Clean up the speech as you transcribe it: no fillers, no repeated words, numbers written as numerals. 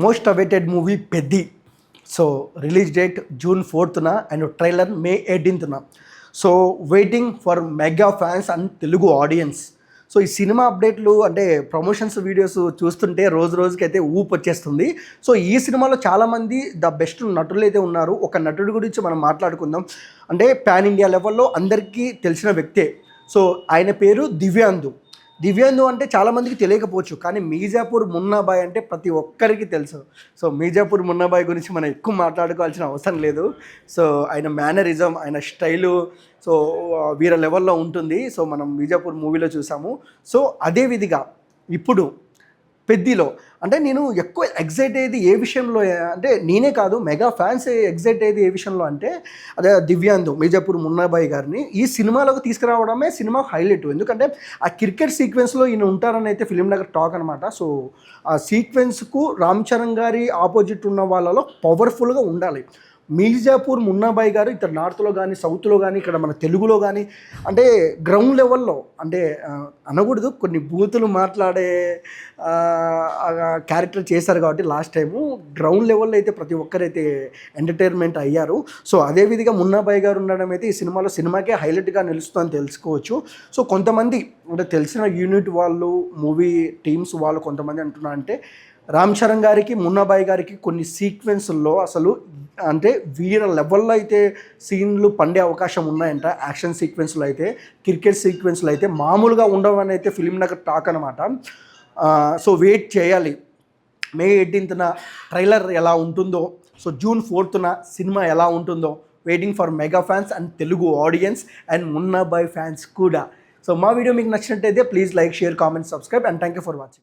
Most awaited movie Peddi. So release date June 4th and trailer May 18th. So waiting for mega fans and Telugu audience. So ఈ cinema అప్డేట్లు అంటే promotions videos చూస్తుంటే రోజు రోజుకైతే ఊపు వచ్చేస్తుంది. So ఈ సినిమాలో చాలామంది ద బెస్ట్ నటులు అయితే ఉన్నారు. ఒక నటుడి గురించి మనం మాట్లాడుకుందాం. అంటే పాన్ ఇండియా లెవెల్లో అందరికీ తెలిసిన వ్యక్తే. సో ఆయన పేరు దివ్యాందు అంటే చాలామందికి తెలియకపోవచ్చు, కానీ మీజాపూర్ మున్నాబాయ్ అంటే ప్రతి ఒక్కరికి తెలుసు. సో మీజాపూర్ మున్నాబాయ్ గురించి మనం ఎక్కువ మాట్లాడుకోవాల్సిన అవసరం లేదు. సో ఆయన మేనరిజం, ఆయన స్టైలు సో వీర లెవెల్లో ఉంటుంది. సో మనం మీజాపూర్ మూవీలో చూసాము. సో అదే విధిగా ఇప్పుడు పెద్దిలో అంటే నేను ఎక్కువ ఎగ్జైట్ అయ్యేది ఏ విషయంలో అంటే నేనే కాదు, మెగా ఫ్యాన్స్ ఎగ్జైట్ అయ్యేది ఏ విషయంలో అంటే అదే దివ్యాందు మీజాపూర్ మున్నాబాయ్ గారిని ఈ సినిమాలోకి తీసుకురావడమే సినిమా హైలైట్. ఎందుకంటే ఆ క్రికెట్ సీక్వెన్స్లో ఈయన ఉంటారని అయితే ఫిలిం నగర్ టాక్ అనమాట. సో ఆ సీక్వెన్స్కు రామ్ చరణ్ గారి ఆపోజిట్ ఉన్న వాళ్ళలో పవర్ఫుల్గా ఉండాలి. మీర్జాపూర్ మున్నాబాయ్ గారు ఇక్కడ నార్త్లో కానీ సౌత్లో కానీ ఇక్కడ మన తెలుగులో కానీ అంటే గ్రౌండ్ లెవెల్లో అంటే అనకూడదు కొన్ని బూతులు మాట్లాడే క్యారెక్టర్ చేశారు కాబట్టి లాస్ట్ టైము గ్రౌండ్ లెవెల్లో అయితే ప్రతి ఒక్కరైతే ఎంటర్టైన్మెంట్ అయ్యారు. సో అదే విధంగా మున్నాబాయ్ గారు ఉండడం అయితే ఈ సినిమాకే హైలైట్గా నిలుస్తుందని తెలుసుకోవచ్చు. సో కొంతమంది అంటే తెలిసిన యూనిట్ వాళ్ళు మూవీ టీమ్స్ వాళ్ళు కొంతమంది అంటున్నా అంటే రామ్ చరణ్ గారికి మున్నాబాయ్ గారికి కొన్ని సీక్వెన్స్లో అసలు అంటే వీర లెవెల్లో అయితే సీన్లు పండే అవకాశం ఉన్నాయంట. యాక్షన్ సీక్వెన్స్లో అయితే క్రికెట్ సీక్వెన్స్లో అయితే మామూలుగా ఉండవని అయితే ఫిలిం నగర్ టాక్ అనమాట. సో వెయిట్ చేయాలి. May 18th ట్రైలర్ ఎలా ఉంటుందో, సో June 4th సినిమా ఎలా ఉంటుందో waiting for mega fans and Telugu audience and Munnabhai fans కూడా. సో మా వీడియో మీకు నచ్చినట్టయితే please like, share, comment, subscribe and thank you for watching.